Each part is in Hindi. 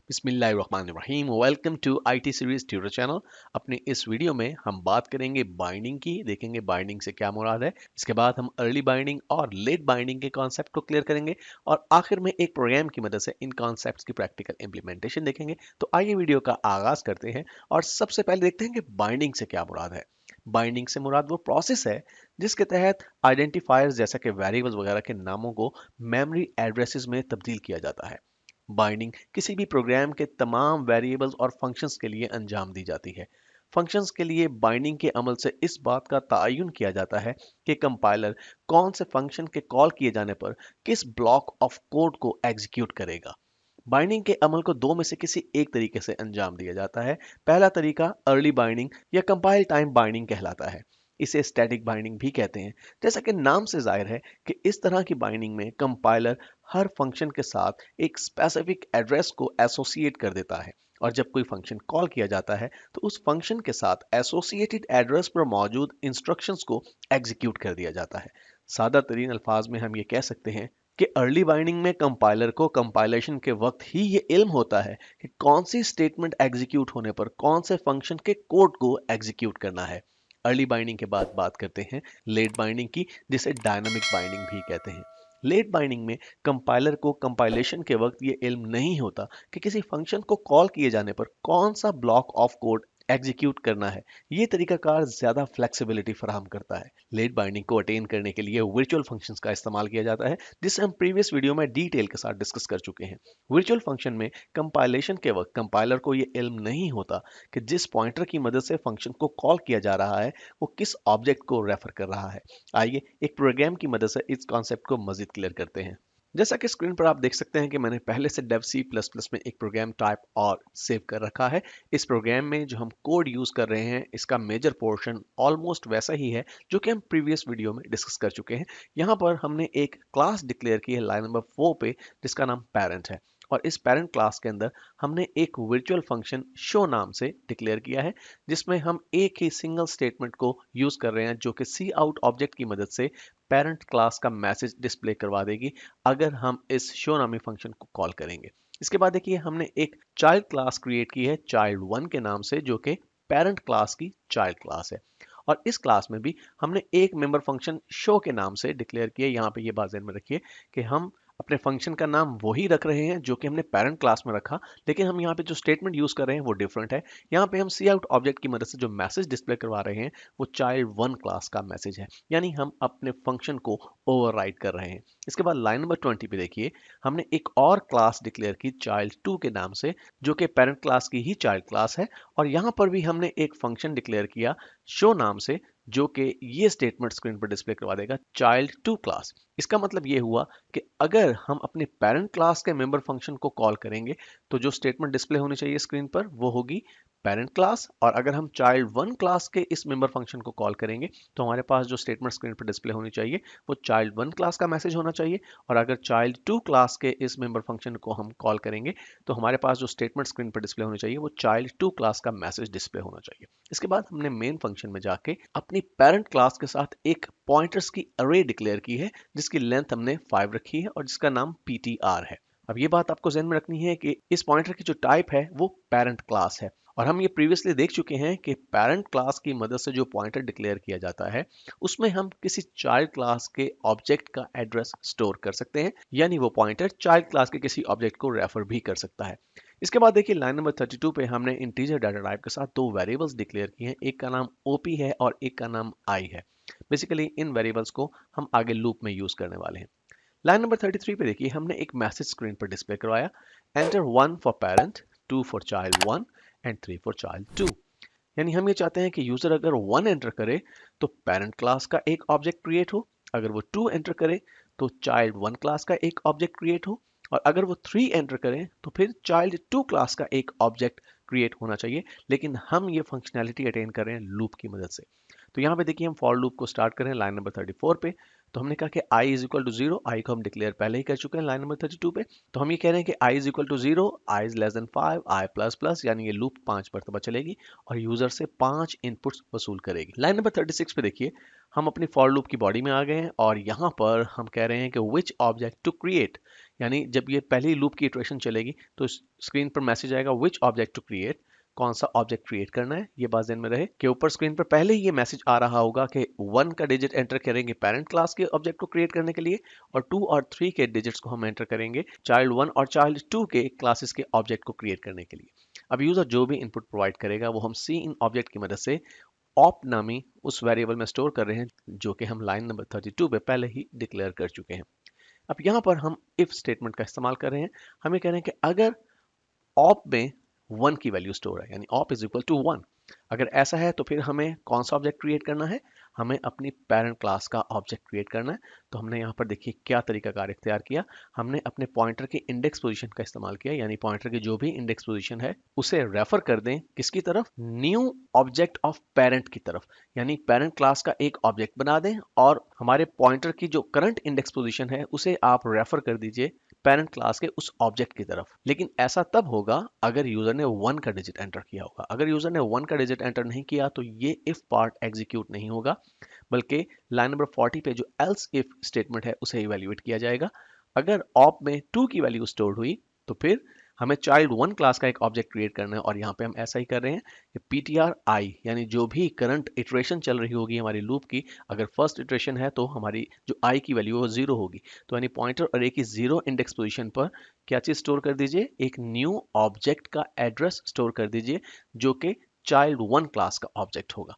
बिस्मिल्लाहिर्रहमानिर्रहीम। Welcome to IT series tutor channel. अपने इस वीडियो में हम बात करेंगे बाइंडिंग की, देखेंगे बाइंडिंग से क्या मुराद है। इसके बाद हम अर्ली बाइंडिंग और लेट बाइंडिंग के कॉन्सेप्ट को क्लियर करेंगे और आखिर में एक प्रोग्राम की मदद से इन कॉन्सेप्ट्स की प्रैक्टिकल इंप्लीमेंटेशन देखेंगे। तो आइए वीडियो का आगाज करते हैं और सबसे पहले देखते हैं कि बाइंडिंग से क्या मुराद है। बाइंडिंग से मुराद वो प्रोसेस है जिसके तहत आइडेंटिफायर्स जैसा कि वेरिएबल्स वगैरह के नामों को मेमोरी एड्रेसेस में तब्दील किया जाता है। बाइंडिंग किसी भी प्रोग्राम के तमाम वेरिएबल्स और फंक्शंस के लिए अंजाम दी जाती है। फंक्शंस के लिए बाइंडिंग के अमल से इस बात का तयन किया जाता है कि कंपाइलर कौन से फंक्शन के कॉल किए जाने पर किस ब्लॉक ऑफ कोड को एग्जीक्यूट करेगा। बाइंडिंग के अमल को दो में से किसी एक तरीके से अंजाम दिया जाता है। पहला तरीका अर्ली बाइंडिंग या कंपाइल टाइम बाइंडिंग कहलाता है। इसे स्टैटिक बाइंडिंग भी कहते हैं। जैसा कि नाम से जाहिर है कि इस तरह की बाइंडिंग में कंपाइलर हर फंक्शन के साथ एक स्पेसिफिक एड्रेस को एसोसिएट कर देता है और जब कोई फंक्शन कॉल किया जाता है तो उस फंक्शन के साथ एसोसिएटेड एड्रेस पर मौजूद इंस्ट्रक्शंस को एग्जीक्यूट कर दिया जाता है। सादा तरीन अल्फाज में हम ये कह सकते हैं कि अर्ली बाइंडिंग में कंपाइलर को कंपाइलेशन के वक्त ही ये इल्म होता है कि कौन सी स्टेटमेंट एग्जीक्यूट होने पर कौन से फंक्शन के कोड को एग्जीक्यूट करना है। अर्ली बाइंडिंग के बाद बात करते हैं लेट बाइंडिंग की, जिसे डायनामिक बाइंडिंग भी कहते हैं। लेट बाइंडिंग में कंपाइलर को कंपाइलेशन के वक्त ये इल्म नहीं होता कि किसी फंक्शन को कॉल किए जाने पर कौन सा ब्लॉक ऑफ कोड एग्जीक्यूट करना है। ये तरीकाकार ज्यादा फ्लेक्सिबिलिटी फराहम करता है। लेट बाइंडिंग को अटेन करने के लिए वर्चुअल फंक्शंस का इस्तेमाल किया जाता है, जिसे हम प्रीवियस वीडियो में डिटेल के साथ डिस्कस कर चुके हैं। वर्चुअल फंक्शन में कंपाइलेशन के वक्त कंपाइलर को ये इल्म नहीं होता कि जिस पॉइंटर की मदद से फंक्शन को कॉल किया जा रहा है वो किस ऑब्जेक्ट को रेफर कर रहा है। आइए एक प्रोग्राम की मदद से इस कॉन्सेप्ट को मजीद क्लियर करते हैं। जैसा कि स्क्रीन पर आप देख सकते हैं कि मैंने पहले से डेव सी प्लस प्लस में एक प्रोग्राम टाइप और सेव कर रखा है। इस प्रोग्राम में जो हम कोड यूज कर रहे हैं इसका मेजर पोर्शन ऑलमोस्ट वैसा ही है जो कि हम प्रीवियस वीडियो में डिस्कस कर चुके हैं। यहाँ पर हमने एक क्लास डिक्लेयर की है लाइन नंबर 4 पे, जिसका नाम पेरेंट है। और इस पेरेंट क्लास के अंदर हमने एक वर्चुअल फंक्शन शो नाम से डिक्लेयर किया है, जिसमें हम एक ही सिंगल स्टेटमेंट को यूज कर रहे हैं जो कि सी आउट ऑब्जेक्ट की मदद से पेरेंट क्लास का मैसेज डिस्प्ले करवा देगी अगर हम इस शो नामी फंक्शन को कॉल करेंगे। इसके बाद देखिए हमने एक चाइल्ड क्लास क्रिएट की है चाइल्ड वन के नाम से, जो कि पेरेंट क्लास की चाइल्ड क्लास है। और इस क्लास में भी हमने एक मेंबर फंक्शन शो के नाम से डिक्लेयर किया। यहाँ पे ये बात ध्यान में रखिए कि हम अपने फंक्शन का नाम वही रख रहे हैं जो कि हमने पेरेंट क्लास में रखा, लेकिन हम यहाँ पे जो स्टेटमेंट यूज कर रहे हैं वो डिफरेंट है। यहाँ पे हम सी आउट ऑब्जेक्ट की मदद से जो मैसेज डिस्प्ले करवा रहे हैं वो चाइल्ड वन क्लास का मैसेज है, यानी हम अपने फंक्शन को ओवरराइड कर रहे हैं। इसके बाद लाइन नंबर 20 पे देखिए हमने एक और क्लास डिक्लेयर की चाइल्ड टू के नाम से, जो कि पेरेंट क्लास की ही चाइल्ड क्लास है। और यहाँ पर भी हमने एक फंक्शन डिक्लेयर किया शो नाम से, जो कि ये स्टेटमेंट स्क्रीन पर डिस्प्ले करवा देगा चाइल्ड टू क्लास। इसका मतलब ये हुआ कि अगर हम अपने पेरेंट क्लास के मेंबर फंक्शन को कॉल करेंगे तो जो स्टेटमेंट डिस्प्ले होनी चाहिए स्क्रीन पर वो होगी पेरेंट क्लास, और अगर हम चाइल्ड वन क्लास के इस मेंबर फंक्शन को कॉल करेंगे तो हमारे पास जो स्टेटमेंट स्क्रीन पर डिस्प्ले होनी चाहिए वो चाइल्ड वन क्लास का मैसेज होना चाहिए। और अगर चाइल्ड टू क्लास के इस मेंबर फंक्शन को हम कॉल करेंगे तो हमारे पास जो स्टेटमेंट स्क्रीन पर डिस्प्ले होनी चाहिए वो चाइल्ड टू क्लास का मैसेज डिस्प्ले होना चाहिए। इसके बाद हमने मेन फंक्शन में जाके अपनी पेरेंट क्लास के साथ एक पॉइंटर्स की अरे डिक्लेयर की है, जिसकी लेंथ हमने 5 रखी है और जिसका नाम ptr है। अब ये बात आपको ध्यान में रखनी है कि इस पॉइंटर की जो टाइप है वो पेरेंट क्लास है। और हम ये प्रीवियसली देख चुके हैं कि पेरेंट क्लास की मदद से जो पॉइंटर डिक्लेयर किया जाता है उसमें हम किसी चाइल्ड क्लास के ऑब्जेक्ट का एड्रेस स्टोर कर सकते हैं, यानी वो पॉइंटर चाइल्ड क्लास के किसी ऑब्जेक्ट को रेफर भी कर सकता है। इसके बाद देखिए लाइन नंबर 32 पे हमने इंटीजर डाटा टाइप के साथ दो वेरिएबल्स डिक्लेयर किए हैं, एक का नाम ओपी है और एक का नाम आई है। बेसिकली इन वेरिएबल्स को हम आगे लूप में यूज करने वाले हैं। लाइन नंबर 33 पे देखिए हमने एक मैसेज स्क्रीन पर डिस्प्ले करवाया, enter 1 for parent, 2 for child 1 and 3 for child 2। यानी हम ये चाहते हैं कि यूजर अगर 1 एंटर करे तो पेरेंट क्लास का एक ऑब्जेक्ट क्रिएट हो, अगर वो 2 एंटर करे तो चाइल्ड 1 क्लास का एक ऑब्जेक्ट क्रिएट हो, और अगर वो 3 एंटर करें तो फिर चाइल्ड 2 क्लास का एक ऑब्जेक्ट क्रिएट होना चाहिए। लेकिन हम ये फंक्शनैलिटी अटेन कर रहे हैं लूप की मदद से। तो यहाँ पे देखिए हम फॉर लूप को स्टार्ट करें लाइन नंबर 34 पे। तो हमने कहा कि i इज इक्वल टू 0, आई को हम डिक्लेयर पहले ही कर चुके हैं लाइन नंबर 32 पे। तो हम ये कह रहे हैं कि i is equal to 0, I is less than 5, I plus plus, यानी ये लूप 5 मरतबा चलेगी और यूजर से 5 इनपुट्स वसूल करेगी। लाइन नंबर 36 पे देखिए हम अपनी फॉर लूप की बॉडी में आ गए हैं और यहाँ पर हम कह रहे हैं कि विच ऑब्जेक्ट टू क्रिएट, यानी जब ये पहली लूप की इटरेशन चलेगी तो स्क्रीन पर मैसेज आएगा विच ऑब्जेक्ट टू क्रिएट, कौन सा ऑब्जेक्ट क्रिएट करना है। ये बात ध्यान में रहे कि ऊपर स्क्रीन पर पहले ही ये मैसेज आ रहा होगा कि 1 का डिजिट एंटर करेंगे पेरेंट क्लास के ऑब्जेक्ट को क्रिएट करने के लिए, और 2 और 3 के डिजिट्स को हम एंटर करेंगे चाइल्ड 1 और चाइल्ड 2 के क्लासेस के ऑब्जेक्ट को क्रिएट करने के लिए। अब यूजर जो भी इनपुट प्रोवाइड करेगा वो हम सी इन ऑब्जेक्ट की मदद से ऑप नामी उस वेरिएबल में स्टोर कर रहे हैं, जो कि हम लाइन नंबर 32 पे पहले ही डिक्लेयर कर चुके हैं। अब यहाँ पर हम इफ स्टेटमेंट का इस्तेमाल कर रहे हैं। हमें कह रहे हैं कि अगर ऑप में 1 की वैल्यू स्टोर है, यानी ऑप इज इक्वल टू 1, अगर ऐसा है तो फिर हमें कौन सा ऑब्जेक्ट क्रिएट करना है, हमें अपनी पेरेंट क्लास का ऑब्जेक्ट क्रिएट करना है। तो हमने यहाँ पर देखिए क्या तरीकाकार इख्तियार किया। हमने अपने पॉइंटर के इंडेक्स पोजीशन का इस्तेमाल किया, यानी पॉइंटर की जो भी इंडेक्स पोजीशन है उसे रेफर कर दें किसकी तरफ, न्यू ऑब्जेक्ट ऑफ पेरेंट की तरफ, यानी पेरेंट क्लास का एक ऑब्जेक्ट बना दें और हमारे पॉइंटर की जो करंट इंडेक्स पोजीशन है उसे आप रेफर कर दीजिए पेरेंट क्लास के उस ऑब्जेक्ट की तरफ। लेकिन ऐसा तब होगा अगर यूजर ने 1 का डिजिट एंटर किया होगा। अगर यूजर ने 1 का डिजिट एंटर नहीं किया तो ये इफ पार्ट एग्जीक्यूट नहीं होगा, बल्कि लाइन नंबर 40 पे जो एल्स इफ स्टेटमेंट है उसे इवेल्युएट किया जाएगा। अगर ऑप में 2 की वैल्यू स्टोर हुई तो फिर हमें चाइल्ड 1 क्लास का एक ऑब्जेक्ट क्रिएट करना है, और यहाँ पे हम ऐसा ही कर रहे हैं कि ptr यानी जो भी करंट इटरेशन चल रही होगी हमारी लूप की, अगर फर्स्ट इटरेशन है तो हमारी जो i की वैल्यू वो 0 होगी। तो यानी पॉइंटर अरे की 0 इंडेक्स पोजीशन पर क्या चीज स्टोर कर दीजिए, एक न्यू ऑब्जेक्ट का एड्रेस स्टोर कर दीजिए जो कि चाइल्ड 1 क्लास का ऑब्जेक्ट होगा।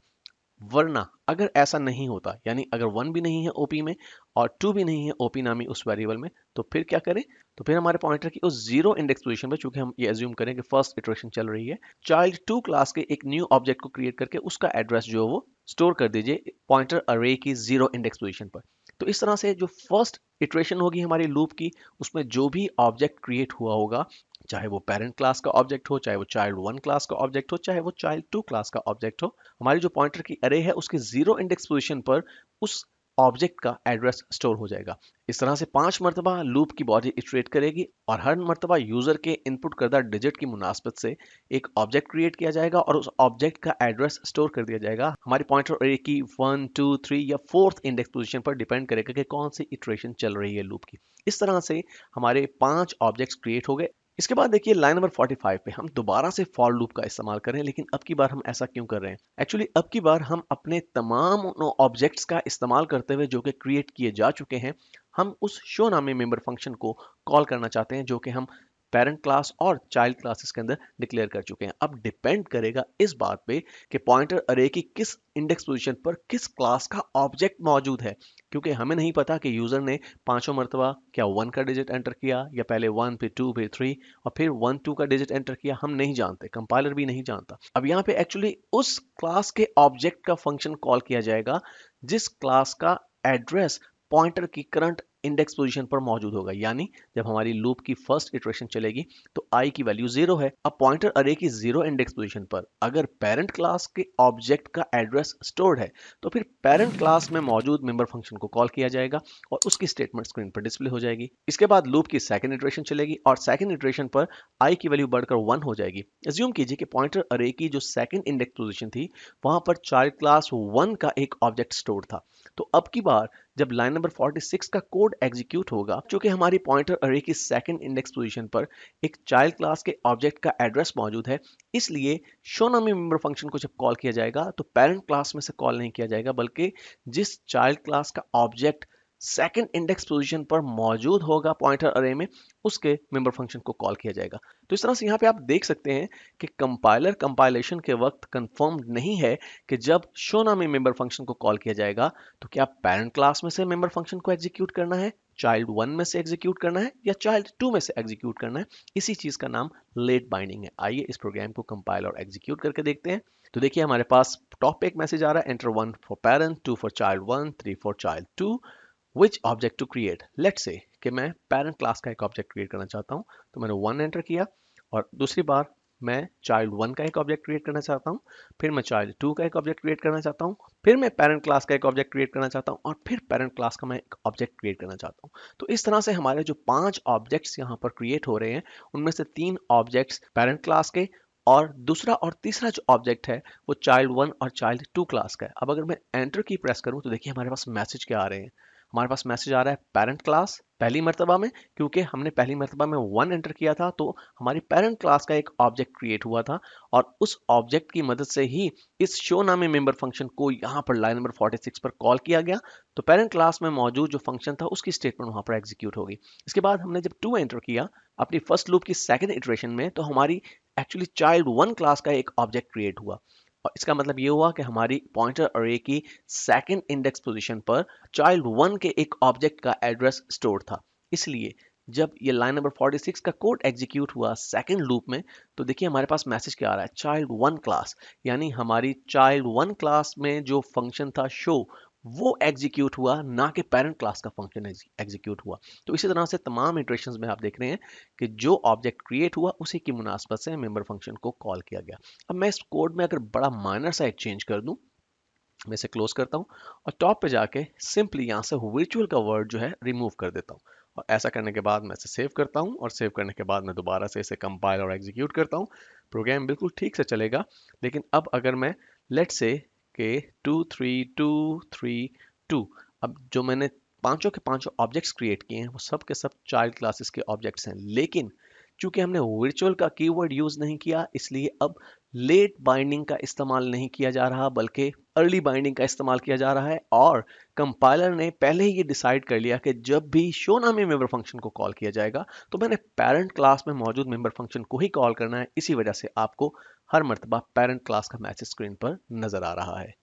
वरना अगर ऐसा नहीं होता, यानी अगर 1 भी नहीं है ओपी में और 2 भी नहीं है ओपी नामी उस वेरिएबल में, तो फिर क्या करें, तो फिर हमारे पॉइंटर की उस 0 इंडेक्स पोजीशन पर, चूंकि हम ये एज्यूम करें कि फर्स्ट इटरेशन चल रही है, चाइल्ड 2 क्लास के एक न्यू ऑब्जेक्ट को क्रिएट करके उसका एड्रेस जो वो स्टोर कर दीजिए पॉइंटर अरे की 0 इंडेक्स पोजीशन पर। तो इस तरह से जो फर्स्ट इटरेशन होगी हमारी लूप की, उसमें जो भी ऑब्जेक्ट क्रिएट हुआ होगा, चाहे वो पेरेंट क्लास का ऑब्जेक्ट हो, चाहे वो चाइल्ड 1 क्लास का ऑब्जेक्ट हो, चाहे वो चाइल्ड 2 क्लास का ऑब्जेक्ट हो, हमारी जो पॉइंटर की अरे है उसके 0 इंडेक्स पोजीशन पर उस ऑब्जेक्ट का एड्रेस स्टोर हो जाएगा। इस तरह से 5 मरतबा लूप की बॉडी इटरेट करेगी और हर मरतबा यूजर के इनपुट करदा डिजिट की मुनासबत से एक ऑब्जेक्ट क्रिएट किया जाएगा और उस ऑब्जेक्ट का एड्रेस स्टोर कर दिया जाएगा हमारी पॉइंटर अरे की 1, 2, 3 या 4th इंडेक्स पोजीशन पर, डिपेंड करेगा कि कौन सी इटरेशन चल रही है लूप की। इस तरह से हमारे 5 ऑब्जेक्ट्स क्रिएट हो गए। इसके बाद देखिए लाइन नंबर 45 पे हम दोबारा से फॉर लूप का इस्तेमाल करें, लेकिन अब की बार हम ऐसा क्यों कर रहे हैं, एक्चुअली अब की बार हम अपने तमाम ऑब्जेक्ट्स का इस्तेमाल करते हुए जो कि क्रिएट किए जा चुके हैं, हम उस शो नामी मेंबर फंक्शन को कॉल करना चाहते हैं जो कि हम पेरेंट क्लास और चाइल्ड क्लासेस के अंदर डिक्लेयर कर चुके हैं। अब डिपेंड करेगा इस बात पे कि पॉइंटर अरे की किस इंडेक्स पोजीशन पर किस क्लास का ऑब्जेक्ट मौजूद है, क्योंकि हमें नहीं पता कि यूजर ने पांचों मरतबा क्या 1 का डिजिट एंटर किया या पहले 1 फिर 2 फिर 3 और फिर 1 2 का डिजिट एंटर किया, हम नहीं जानते, कंपाइलर भी नहीं जानता। अब यहाँ पे एक्चुअली उस क्लास के ऑब्जेक्ट का फंक्शन कॉल किया जाएगा जिस क्लास का एड्रेस पॉइंटर की करंट इंडेक्स पोजीशन पर मौजूद होगा। यानी जब हमारी लूप की फर्स्ट इटरेशन चलेगी तो i की वैल्यू 0 है। अब पॉइंटर अरे की 0 इंडेक्स पोजीशन पर अगर पेरेंट क्लास के ऑब्जेक्ट का एड्रेस स्टोर्ड है तो फिर पेरेंट क्लास में मौजूद मेंबर फंक्शन को कॉल किया जाएगा और उसकी स्टेटमेंट स्क्रीन पर डिस्प्ले हो जाएगी। इसके बाद लूप की सेकंड इटरेशन चलेगी और सेकंड इटरेशन पर i की वैल्यू बढ़कर 1 हो जाएगी। एज्यूम कीजिए कि पॉइंटर अरे की जो सेकंड इंडेक्स पोजीशन थी वहां पर चाइल्ड क्लास 1 का एक ऑब्जेक्ट स्टोर था। तो अब की बार जब लाइन नंबर 46 का कोड एग्जीक्यूट होगा, चूंकि हमारी पॉइंटर अरे की सेकंड इंडेक्स पोजीशन पर एक चाइल्ड क्लास के ऑब्जेक्ट का एड्रेस मौजूद है, इसलिए शो नामी मेंबर फंक्शन को जब कॉल किया जाएगा तो पेरेंट क्लास में से कॉल नहीं किया जाएगा, बल्कि जिस चाइल्ड क्लास का ऑब्जेक्ट सेकंड इंडेक्स पोजीशन पर मौजूद होगा पॉइंटर अरे में, उसके मेंबर फंक्शन को कॉल किया जाएगा। तो इस तरह से यहाँ पे आप देख सकते हैं कि कंपाइलर कंपाइलेशन के वक्त कंफर्म नहीं है कि जब शो नामी मेंबर फंक्शन को कॉल किया जाएगा तो क्या पेरेंट क्लास में से मेंबर फंक्शन को एग्जीक्यूट करना है, चाइल्ड 1 में से एग्जीक्यूट करना है या चाइल्ड 2 में से एग्जीक्यूट करना है। इसी चीज का नाम लेट बाइंडिंग है। आइए इस प्रोग्राम को कंपाइल और एग्जीक्यूट करके देखते हैं। तो देखिए हमारे पास टॉप पे एक मैसेज आ रहा है, enter 1 for parent, 2 for child 1, 3 for child 2, which object to create. Let's say कि मैं पेरेंट क्लास का एक ऑब्जेक्ट क्रिएट करना चाहता हूँ, तो मैंने 1 एंटर किया और दूसरी बार मैं चाइल्ड 1 का एक ऑब्जेक्ट क्रिएट करना चाहता हूँ, फिर मैं चाइल्ड 2 का एक ऑब्जेक्ट क्रिएट करना चाहता हूँ, फिर मैं पेरेंट क्लास का एक ऑब्जेक्ट क्रिएट करना चाहता हूँ और फिर पेरेंट क्लास का मैं एक ऑब्जेक्ट क्रिएट करना चाहता हूँ। तो इस तरह से हमारे जो 5 ऑब्जेक्ट्स यहाँ पर क्रिएट हो रहे हैं उनमें से 3 ऑब्जेक्ट्स पेरेंट क्लास के और दूसरा और तीसरा जो ऑब्जेक्ट है वो चाइल्ड 1 और चाइल्ड 2 क्लास का है। अब अगर मैं एंटर की प्रेस करूँ तो देखिए हमारे पास मैसेज क्या आ रहे हैं। हमारे पास मैसेज आ रहा है पेरेंट क्लास पहली मर्तबा में क्योंकि हमने पहली मर्तबा में 1 एंटर किया था तो हमारी पेरेंट क्लास का एक ऑब्जेक्ट क्रिएट हुआ था और उस ऑब्जेक्ट की मदद से ही इस शो नामी मेंबर फंक्शन को यहाँ पर लाइन नंबर 46 पर कॉल किया गया। तो पेरेंट क्लास में मौजूद जो फंक्शन था उसकी स्टेटमेंट वहाँ पर एग्जीक्यूट होगी। इसके बाद हमने जब 2 एंटर किया अपनी फर्स्ट लूप की सेकेंड इटरेशन में तो हमारी एक्चुअली चाइल्ड 1 क्लास का एक ऑब्जेक्ट क्रिएट हुआ और इसका मतलब ये हुआ कि हमारी पॉइंटर अरे की सेकेंड इंडेक्स पोजीशन पर चाइल्ड 1 के एक ऑब्जेक्ट का एड्रेस स्टोर था। इसलिए जब ये लाइन नंबर 46 का कोड एग्जीक्यूट हुआ सेकंड लूप में तो देखिए हमारे पास मैसेज क्या आ रहा है, चाइल्ड 1 क्लास, यानी हमारी चाइल्ड 1 क्लास में जो फंक्शन था शो वो एग्जीक्यूट हुआ, ना कि पेरेंट क्लास का फंक्शन एग्जीक्यूट हुआ। तो इसी तरह से तमाम इटरेशंस में आप देख रहे हैं कि जो ऑब्जेक्ट क्रिएट हुआ उसी की मुनासबत से मेंबर फंक्शन को कॉल किया गया। अब मैं इस कोड में अगर बड़ा माइनर सा एक चेंज कर दूं, मैं इसे क्लोज करता हूँ और टॉप पे जाके सिंपली यहाँ से वर्चुअल का वर्ड जो है रिमूव कर देता हूँ। और ऐसा करने के बाद मैं इसे सेव करता हूँ और सेव करने के बाद मैं दोबारा से इसे कंपाइल और एग्जीक्यूट करता हूँ। प्रोग्राम बिल्कुल ठीक से चलेगा। लेकिन अब अगर मैं लेट से के 2 3 2 3 2, अब जो मैंने पांचों के पांचों ऑब्जेक्ट्स क्रिएट किए हैं वो सब के सब चाइल्ड क्लासेस के ऑब्जेक्ट्स हैं, लेकिन चूंकि हमने वर्चुअल का कीवर्ड यूज नहीं किया इसलिए अब लेट बाइंडिंग का इस्तेमाल नहीं किया जा रहा बल्कि अर्ली बाइंडिंग का इस्तेमाल किया जा रहा है। और कंपाइलर ने पहले ही ये डिसाइड कर लिया कि जब भी शो नामी मेंबर फंक्शन को कॉल किया जाएगा तो मैंने पेरेंट क्लास में मौजूद मेंबर फंक्शन को ही कॉल करना है। इसी वजह से आपको हर मर्तबा पेरेंट क्लास का मैसेज स्क्रीन पर नजर आ रहा है।